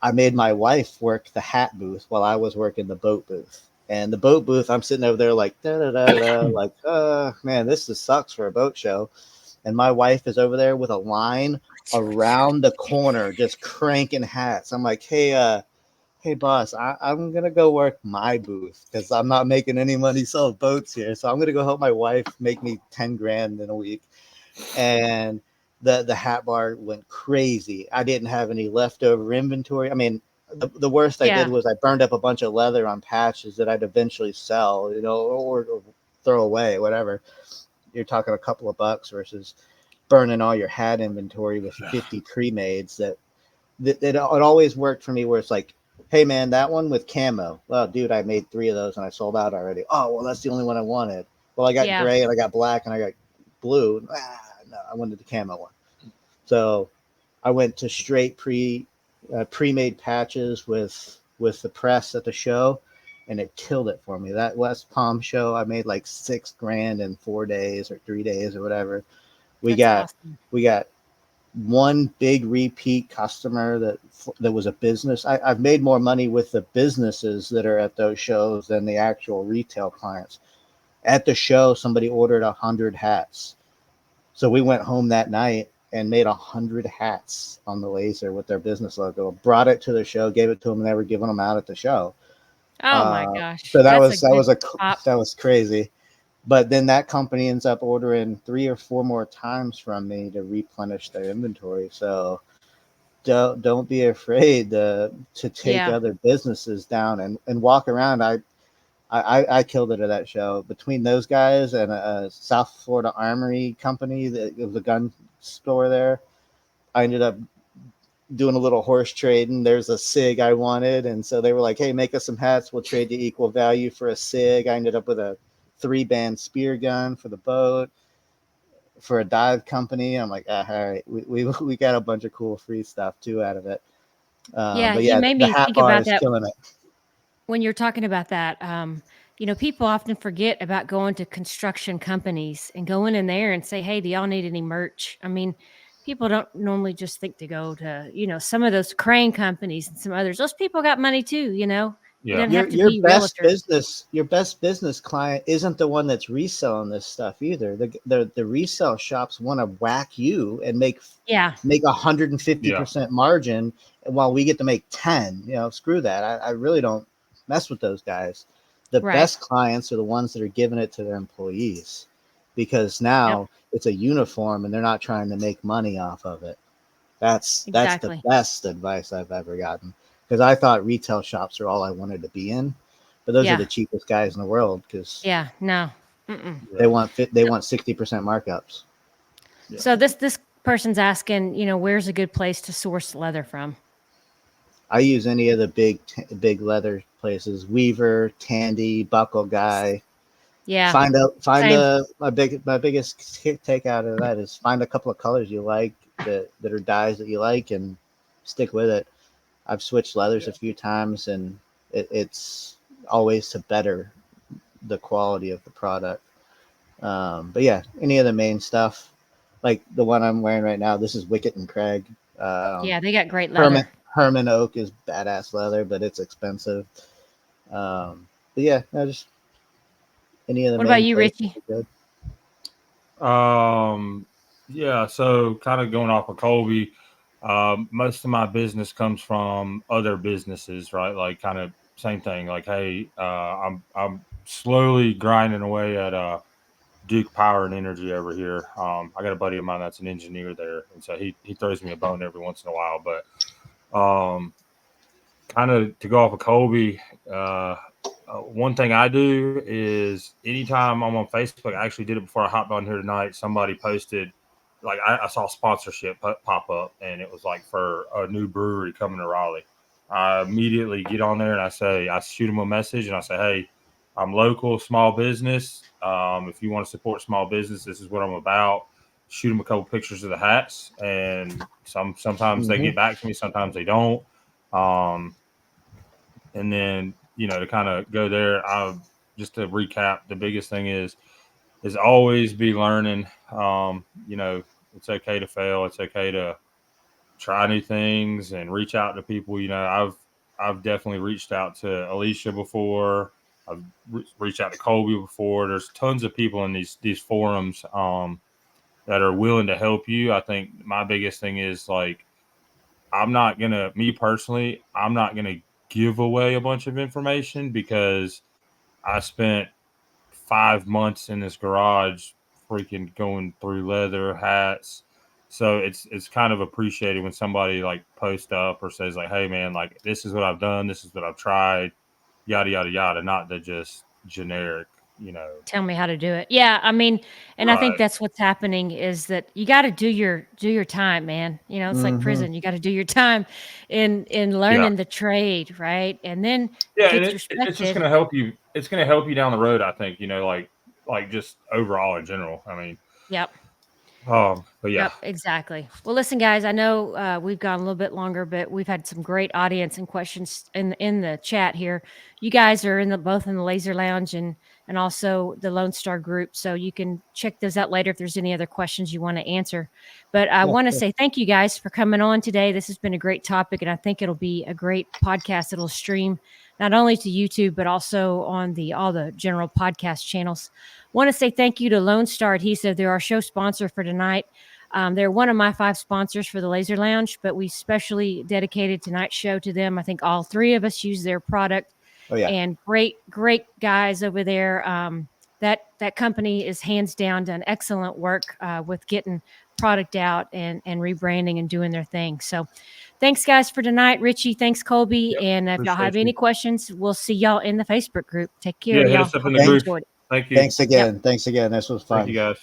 I made my wife work the hat booth while I was working the boat booth. And the boat booth, I'm sitting over there like da da da da, like man, this just sucks for a boat show. And my wife is over there with a line around the corner, just cranking hats. I'm like, hey boss, I'm gonna go work my booth because I'm not making any money selling boats here. So I'm gonna go help my wife make me 10 grand in a week. And the hat bar went crazy. I didn't have any leftover inventory. I mean, the worst I did was I burned up a bunch of leather on patches that I'd eventually sell, or throw away, whatever. You're talking a couple of bucks versus burning all your hat inventory with 50 pre-mades that it always worked for me where it's like, hey man, that one with camo. Well, dude, I made 3 of those and I sold out already. Oh, well, that's the only one I wanted. Well, I got gray and I got black and I got blue. No, I wanted the camo one. So I went to straight pre-made patches with the press at the show, and it killed it for me. That West Palm show, I made like 6 grand in 4 days or 3 days or whatever. We got one big repeat customer that was a business. I've made more money with the businesses that are at those shows than the actual retail clients. At the show, somebody ordered 100 hats. So we went home that night and made 100 hats on the laser with their business logo, brought it to the show, gave it to them, and they were giving them out at the show. Oh my gosh. So that was crazy. But then that company ends up ordering 3 or 4 more times from me to replenish their inventory. So don't be afraid to take other businesses down and walk around. I killed it at that show. Between those guys and a South Florida Armory company, that was a gun store there, I ended up doing a little horse trading. There's a SIG I wanted, and so they were like, hey, make us some hats, we'll trade you equal value for a SIG. I ended up with a 3-band spear gun for the boat for a dive company. I'm like, all right, we got a bunch of cool free stuff too out of it. But you made me think about that killing it. When you're talking about that. People often forget about going to construction companies and going in there and say, hey, do y'all need any merch? I mean, people don't normally just think to go to, some of those crane companies and some others. Those people got money too, You don't have to be your best business client isn't the one that's reselling this stuff either. The resale shops want to whack you and make 150% margin, while we get to make 10. Screw that. I really don't mess with those guys. The best clients are the ones that are giving it to their employees. because now it's a uniform and they're not trying to make money off of it. That's the best advice I've ever gotten, because I thought retail shops are all I wanted to be in, but those are the cheapest guys in the world, because they want 60% markups. Yeah. So this person's asking, where's a good place to source leather from? I use any of the big leather places: Weaver, Tandy, Buckle Guy. Yeah. My biggest take out of that is find a couple of colors you like that are dyes that you like, and stick with it. I've switched leathers a few times, and it's always to better the quality of the product. But yeah, any of the main stuff, like the one I'm wearing right now, this is Wicket and Craig. They got great leather. Herman Oak is badass leather, but it's expensive. But yeah, just any of the. What about you, Richie? Good. Yeah, so kind of going off of Colby, most of my business comes from other businesses, right? Like kind of same thing. Like, hey, I'm slowly grinding away at Duke Power and Energy over here. I got a buddy of mine that's an engineer there, and so he throws me a bone every once in a while. But kind of to go off of Colby, one thing I do is anytime I'm on Facebook, I actually did it before I hopped on here tonight. Somebody posted, like I saw sponsorship pop up, and it was like for a new brewery coming to Raleigh. I immediately get on there and I shoot them a message and I say, hey, I'm local, small business. If you want to support small business, this is what I'm about. Shoot them a couple pictures of the hats, and sometimes they get back to me, sometimes they don't. And then, to kind of go there, just to recap, the biggest thing is always be learning. It's okay to fail. It's okay to try new things and reach out to people. I've definitely reached out to Alicia before. I've reached out to Colby before. There's tons of people in these forums that are willing to help you. I think my biggest thing is, like, me personally, I'm not going to give away a bunch of information, because I spent 5 months in this garage freaking going through leather hats. So it's kind of appreciated when somebody like posts up or says like, hey man, like this is what I've done, this is what I've tried, yada yada yada, not the just generic, tell me how to do it. Yeah, I mean, and I think that's what's happening, is that you got to do your time, man. It's like prison. You got to do your time in learning the trade, right? And then it's just going to help you. It's going to help you down the road, I think. Like just overall in general. I mean, yep. But yeah. Yep, exactly. Well, listen, guys, I know we've gone a little bit longer, but we've had some great audience and questions in the chat here. You guys are both in the Laser Lounge and also the Lone Star group, so you can check those out later if there's any other questions you want to answer. But I want to say thank you guys for coming on today. This has been a great topic, and I think it'll be a great podcast that'll stream not only to YouTube but also on all the general podcast channels. Want to say thank you to Lone Star Adhesive. They're our show sponsor for tonight. They're one of my 5 sponsors for the Laser Lounge, but we specially dedicated tonight's show to them. I think all 3 of us use their product. Oh, yeah. And great guys over there. That company is hands down done excellent work with getting product out and rebranding and doing their thing. So thanks, guys, for tonight. Richie, thanks, Colby. Yep, and if y'all have any questions, we'll see y'all in the Facebook group. Take care, y'all. Hit us up in the group. Thank you. Thanks again. This was fun. Thank you, guys.